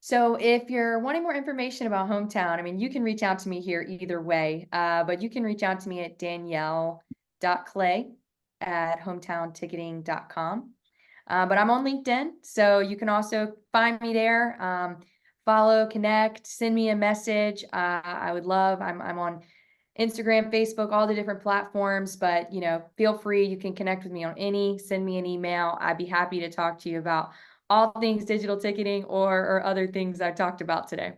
So if you're wanting more information about hometown, I mean, you can reach out to me here either way, but you can reach out to me at danielle.clay@hometownticketing.com. But I'm on LinkedIn, so you can also find me there. Follow, connect, send me a message. I would love. I'm on Instagram, Facebook, all the different platforms. But feel free. You can connect with me on any. Send me an email. I'd be happy to talk to you about all things digital ticketing or other things I talked about today.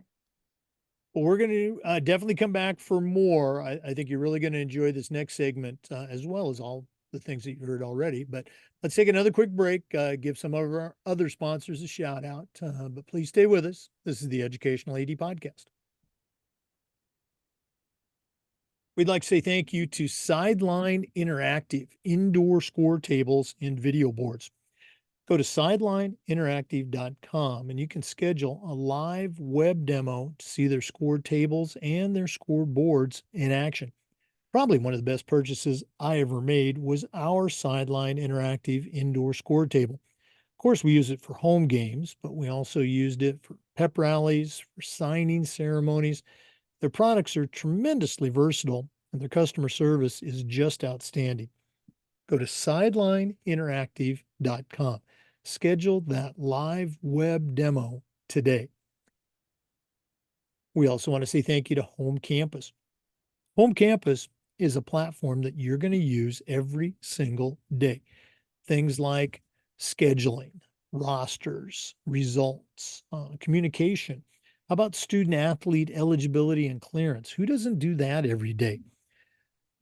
Well, we're going to definitely come back for more. I think you're really going to enjoy this next segment as well as all the things that you heard already. But let's take another quick break, give some of our other sponsors a shout out. But please stay with us. This is the Educational AD Podcast. We'd like to say thank you to Sideline Interactive indoor score tables and video boards. Go to sidelineinteractive.com and you can schedule a live web demo to see their score tables and their score boards in action. Probably one of the best purchases I ever made was our Sideline Interactive indoor score table. Of course, we use it for home games, but we also used it for pep rallies, for signing ceremonies. Their products are tremendously versatile and their customer service is just outstanding. Go to sidelineinteractive.com. Schedule that live web demo today. We also want to say thank you to Home Campus. Home Campus is a platform that you're going to use every single day. Things like scheduling, rosters, results, communication. How about student athlete eligibility and clearance? Who doesn't do that every day?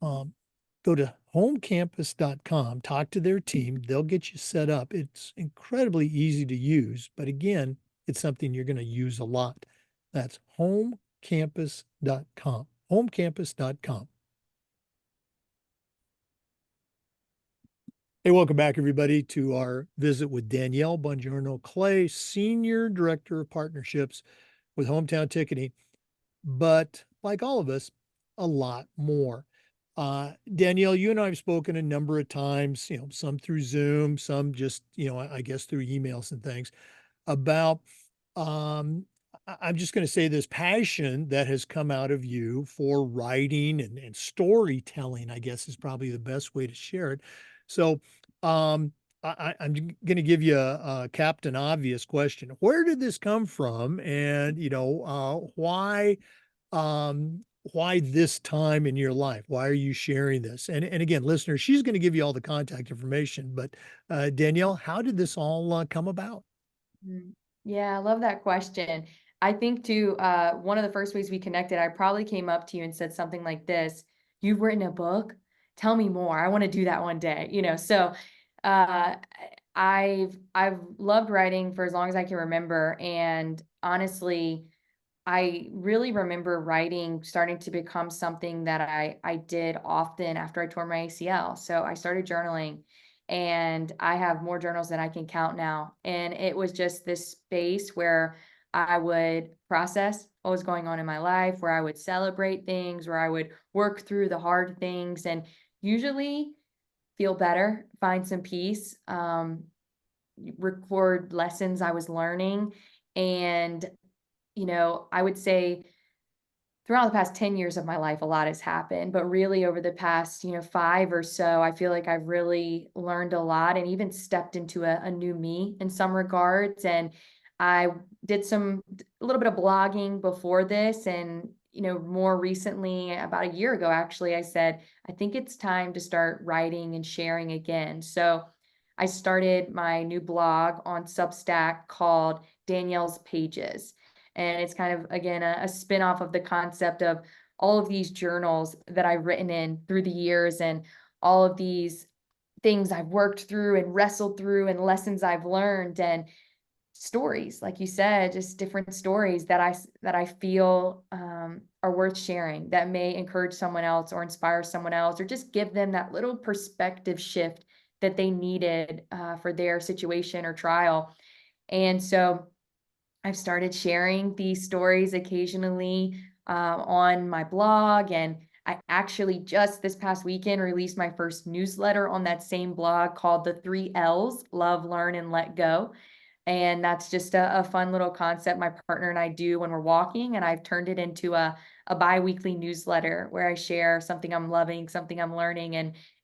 Go to homecampus.com, talk to their team. They'll get you set up. It's incredibly easy to use, but again, it's something you're going to use a lot. That's homecampus.com. Homecampus.com. Hey, welcome back, everybody, to our visit with Danielle Bongiorno Clay, Senior Director of Partnerships with Hometown Ticketing. But like all of us, a lot more. Danielle, you and I have spoken a number of times, some through Zoom, some just, I guess through emails and things about, I'm just going to say this passion that has come out of you for writing and storytelling, I guess is probably the best way to share it. So, I'm going to give you a Captain Obvious question. Where did this come from? And, why this time in your life? Why are you sharing this? And again, listeners, she's going to give you all the contact information, but Danielle, how did this all come about? Mm. Yeah, I love that question. I think too, one of the first ways we connected, I probably came up to you and said something like this, "You've written a book? Tell me more. I want to do that one day." So uh I've loved writing for as long as I can remember. And honestly, I really remember writing starting to become something that I did often after I tore my ACL. So I started journaling, and I have more journals than I can count now. And it was just this space where I would process what was going on in my life, where I would celebrate things, where I would work through the hard things, and usually feel better, find some peace, record lessons I was learning. And I would say throughout the past 10 years of my life, a lot has happened, but really over the past, 5 or so, I feel like I've really learned a lot and even stepped into a new me in some regards. And I did a little bit of blogging before this. And, more recently, about a year ago, actually, I said, I think it's time to start writing and sharing again. So I started my new blog on Substack called Danielle's Pages. And it's kind of, again, a spin-off of the concept of all of these journals that I've written in through the years, and all of these things I've worked through and wrestled through, and lessons I've learned, and stories, like you said, just different stories that I feel are worth sharing, that may encourage someone else or inspire someone else, or just give them that little perspective shift that they needed for their situation or trial. And so I've started sharing these stories occasionally on my blog. And I actually just this past weekend released my first newsletter on that same blog called the 3 L's: Love, Learn, and Let Go. And that's just a fun little concept my partner and I do when we're walking. And I've turned it into a bi-weekly newsletter where I share something I'm loving, something I'm learning,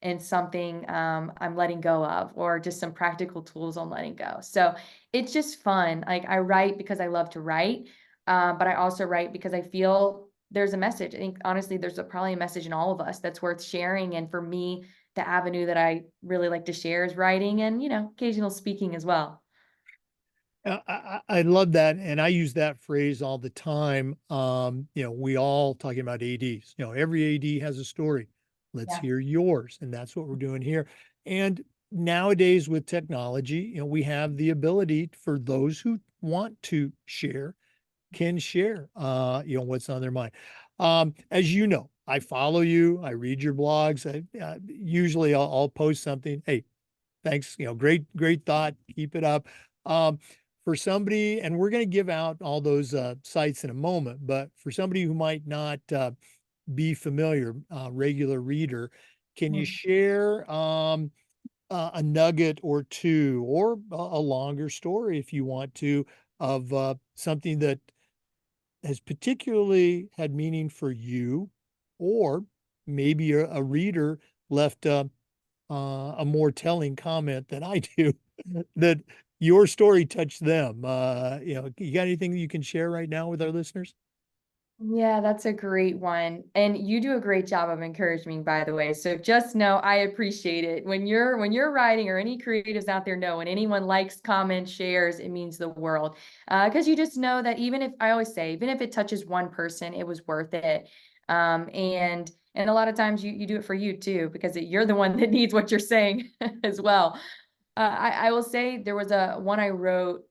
and something I'm letting go of, or just some practical tools on letting go. So it's just fun. Like, I write because I love to write, but I also write because I feel there's a message. I think honestly, there's probably a message in all of us that's worth sharing. And for me, the avenue that I really like to share is writing, and occasional speaking as well. I love that, and I use that phrase all the time. We all talking about ADs. Every AD has a story. Let's Yeah. hear yours, and that's what we're doing here. And nowadays with technology, we have the ability for those who want to share can share, what's on their mind. As you know, I follow you. I read your blogs. Usually I'll post something. Hey, thanks. Great thought. Keep it up. Um, for somebody, and we're going to give out all those sites in a moment, but for somebody who might not be familiar, regular reader, can you Mm. share a nugget or two, or a longer story if you want to, of something that has particularly had meaning for you, or maybe a reader left a more telling comment than I do that your story touched them. You got anything you can share right now with our listeners? Yeah, that's a great one. And you do a great job of encouraging, by the way. So just know I appreciate it. When you're writing, or any creatives out there know, when anyone likes, comments, shares, it means the world. Because you just know that, even if, I always say, even if it touches one person, it was worth it. And a lot of times you do it for you too, because you're the one that needs what you're saying as well. I will say there was a one I wrote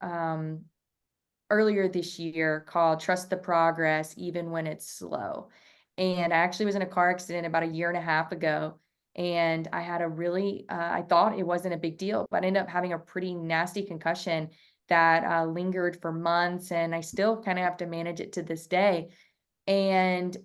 earlier this year called Trust the Progress Even When It's Slow. And I actually was in a car accident about a year and a half ago. And I had I thought it wasn't a big deal, but I ended up having a pretty nasty concussion that lingered for months. And I still kind of have to manage it to this day. And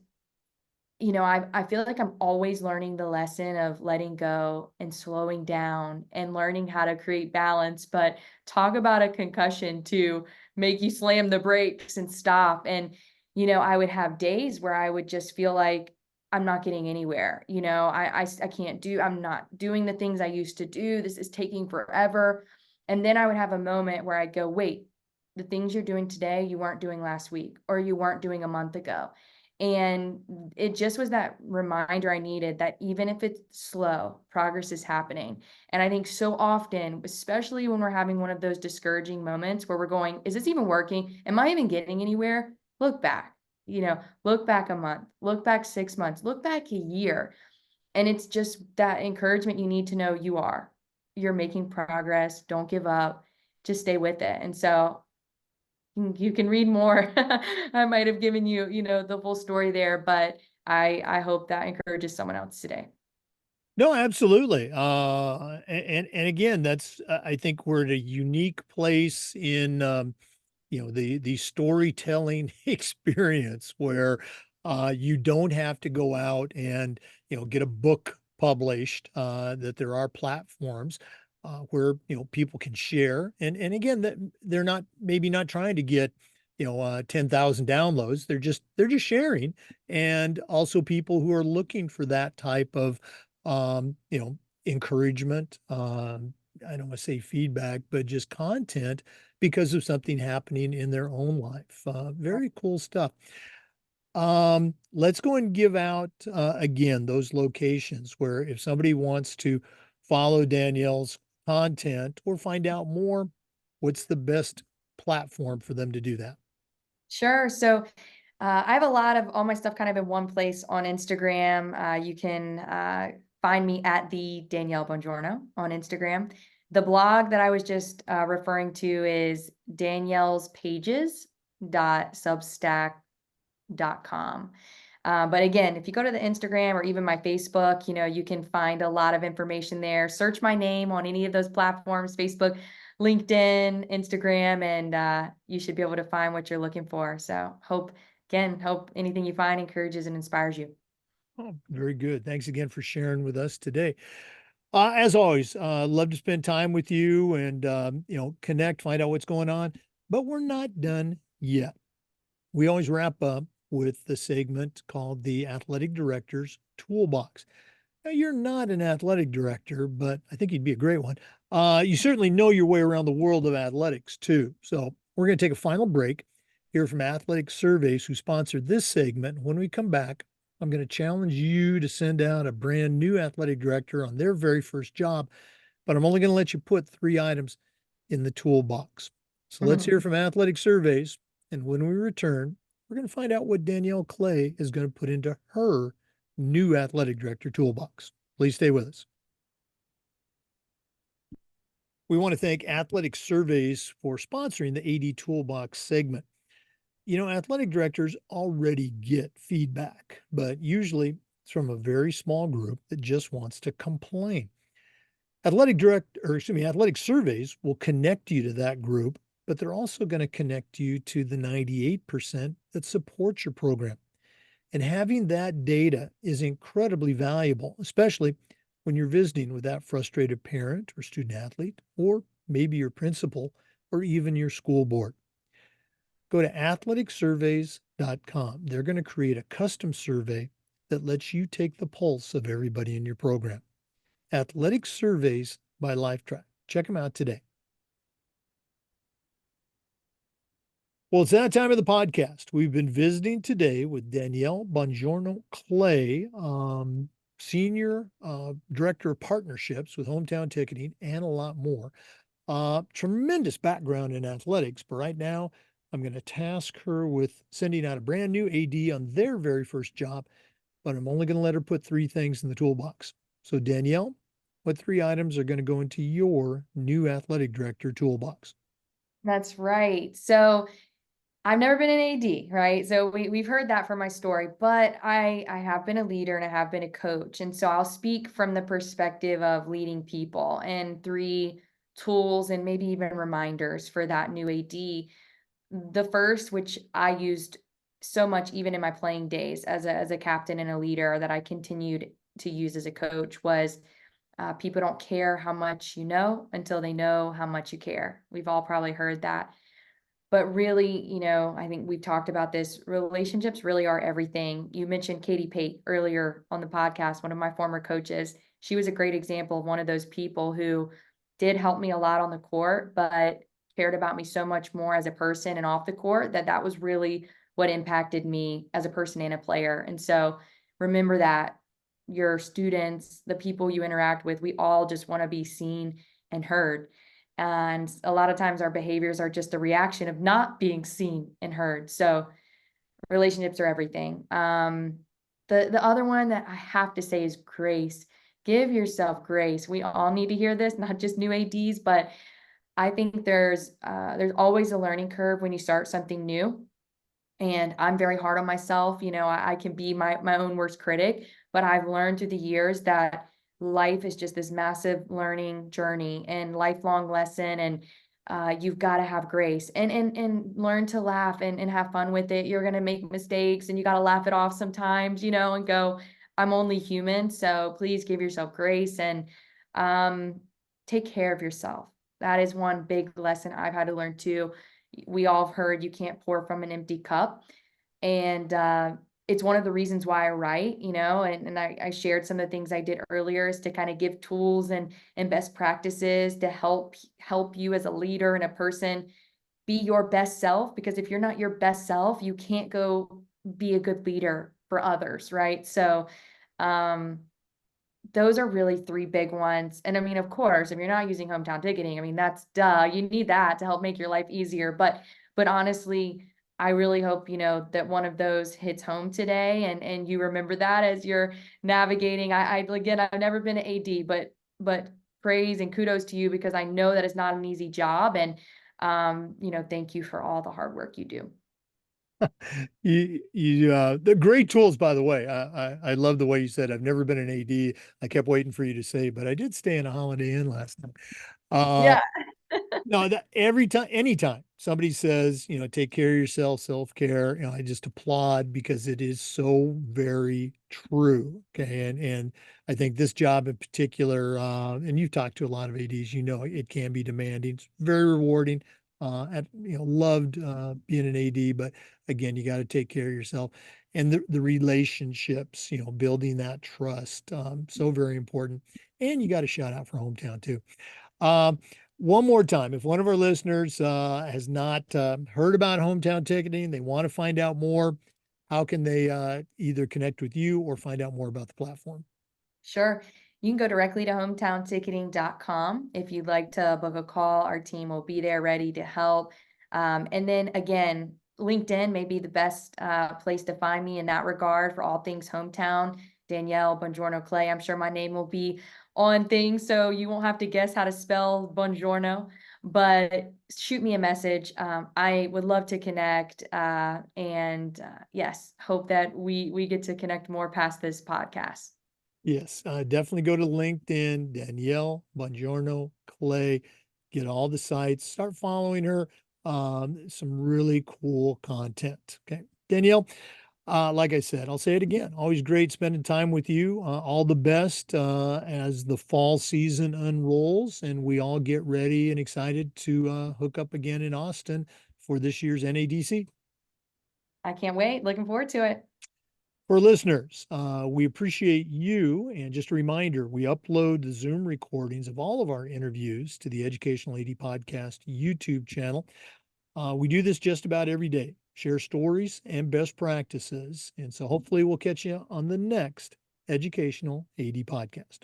I feel like I'm always learning the lesson of letting go and slowing down and learning how to create balance. But talk about a concussion to make you slam the brakes and stop. And, I would have days where I would just feel like I'm not getting anywhere. I can't I'm not doing the things I used to do. This is taking forever. And then I would have a moment where I'd go, wait, the things you're doing today, you weren't doing last week or you weren't doing a month ago. And it just was that reminder I needed that even if it's slow, progress is happening. And I think so often, especially when we're having one of those discouraging moments where we're going, is this even working? Am I even getting anywhere? Look back, look back a month, look back 6 months, look back a year. And it's just that encouragement you need to know you're making progress. Don't give up. Just stay with it. And so you can read more. I might have given you, the full story there, but I hope that encourages someone else today. No, absolutely. And again, that's I think we're at a unique place in the storytelling experience where you don't have to go out and get a book published. That there are platforms where people can share, and again that they're not maybe not trying to get 10,000 downloads. They're just sharing, and also people who are looking for that type of encouragement. I don't want to say feedback, but just content because of something happening in their own life. Very cool stuff. Let's go and give out again those locations where if somebody wants to follow Danielle's content or find out more, what's the best platform for them to do that? Sure. So I have a lot of all my stuff kind of in one place on Instagram. You can find me at the Danielle Bongiorno on Instagram. The blog that I was just referring to is daniellespages.substack.com. But again, if you go to the Instagram or even my Facebook, you can find a lot of information there. Search my name on any of those platforms, Facebook, LinkedIn, Instagram, and you should be able to find what you're looking for. So hope anything you find encourages and inspires you. Oh, very good. Thanks again for sharing with us today. As always, love to spend time with you and connect, find out what's going on. But we're not done yet. We always wrap up with the segment called the Athletic Director's Toolbox. Now, you're not an athletic director, but I think you'd be a great one. You certainly know your way around the world of athletics, too. So we're going to take a final break, hear from Athletic Surveys, who sponsored this segment. When we come back, I'm going to challenge you to send out a brand new athletic director on their very first job, but I'm only going to let you put 3 items in the toolbox. So let's hear from Athletic Surveys. And when we return, we're going to find out what Danielle Clay is going to put into her new athletic director toolbox. Please stay with us. We want to thank Athletic Surveys for sponsoring the AD Toolbox segment. Athletic directors already get feedback, but usually it's from a very small group that just wants to complain. Athletic Surveys will connect you to that group, but they're also going to connect you to the 98% that support your program. And having that data is incredibly valuable, especially when you're visiting with that frustrated parent or student athlete, or maybe your principal, or even your school board. Go to athleticsurveys.com. They're going to create a custom survey that lets you take the pulse of everybody in your program. Athletic Surveys by Lifetrack. Check them out today. Well, it's that time of the podcast. We've been visiting today with Danielle Bongiorno Clay, Senior Director of Partnerships with Hometown Ticketing, and a lot more. Tremendous background in athletics, but right now I'm going to task her with sending out a brand new AD on their very first job, but I'm only going to let her put 3 things in the toolbox. So Danielle, what 3 items are going to go into your new athletic director toolbox? That's right. So I've never been an AD, right? So we've heard that from my story, but I have been a leader and I have been a coach. And so I'll speak from the perspective of leading people and 3 tools and maybe even reminders for that new AD. The first, which I used so much even in my playing days as a captain and a leader that I continued to use as a coach was people don't care how much you know until they know how much you care. We've all probably heard that. But really, I think we've talked about this. Relationships really are everything. You mentioned Katie Pate earlier on the podcast, one of my former coaches. She was a great example of one of those people who did help me a lot on the court, but cared about me so much more as a person and off the court that was really what impacted me as a person and a player. And so remember that your students, the people you interact with, we all just want to be seen and heard. And a lot of times our behaviors are just a reaction of not being seen and heard. So relationships are everything. The other one that I have to say is grace. Give yourself grace. We all need to hear this, not just new ADs, but I think there's always a learning curve when you start something new. And I'm very hard on myself. I can be my own worst critic, but I've learned through the years that life is just this massive learning journey and lifelong lesson. And you've got to have grace and learn to laugh and have fun with it. You're gonna make mistakes and you got to laugh it off sometimes, and go, I'm only human. So please give yourself grace and um, take care of yourself. That is one big lesson I've had to learn too. We all have heard you can't pour from an empty cup. And it's one of the reasons why I write, and I shared some of the things I did earlier is to kind of give tools and best practices to help you as a leader and a person be your best self. Because if you're not your best self, you can't go be a good leader for others, right? So um those are really three big ones. And I mean, of course, if you're not using hometown ticketing, I mean, that's duh. You need that to help make your life easier. But honestly, I really hope, that one of those hits home today and you remember that as you're navigating. Again, I've never been an AD, but praise and kudos to you because I know that it's not an easy job. And thank you for all the hard work you do. They're great tools, by the way. I love the way you said, I've never been an AD. I kept waiting for you to say, but I did stay in a Holiday Inn last night. Uh, Yeah. no, that every time, anytime somebody says, take care of yourself, self-care, I just applaud because it is so very true. Okay. And I think this job in particular, and you've talked to a lot of ADs, it can be demanding. It's very rewarding. Loved being an AD, but again, you got to take care of yourself and the relationships, building that trust. So very important. And you got a shout out for hometown too. Um, one more time, if one of our listeners has not heard about hometown ticketing, they want to find out more, how can they either connect with you or find out more about the platform? Sure. You can go directly to hometownticketing.com. If you'd like to book a call, our team will be there ready to help. And then again, LinkedIn may be the best place to find me in that regard for all things hometown. Danielle Bongiorno Clay. I'm sure my name will be on things, so you won't have to guess how to spell Bongiorno. But shoot me a message. I would love to connect. And yes, hope that we get to connect more past this podcast. Yes, definitely go to LinkedIn, Danielle Bongiorno Clay, get all the sites, start following her. Some really cool content. Okay. Danielle, like I said, I'll say it again. Always great spending time with you. All the best as the fall season unrolls and we all get ready and excited to hook up again in Austin for this year's NADC. I can't wait. Looking forward to it. For listeners, we appreciate you. And just a reminder, we upload the Zoom recordings of all of our interviews to the Educational AD Podcast YouTube channel. We do this just about every day, share stories and best practices. And so hopefully we'll catch you on the next Educational AD Podcast.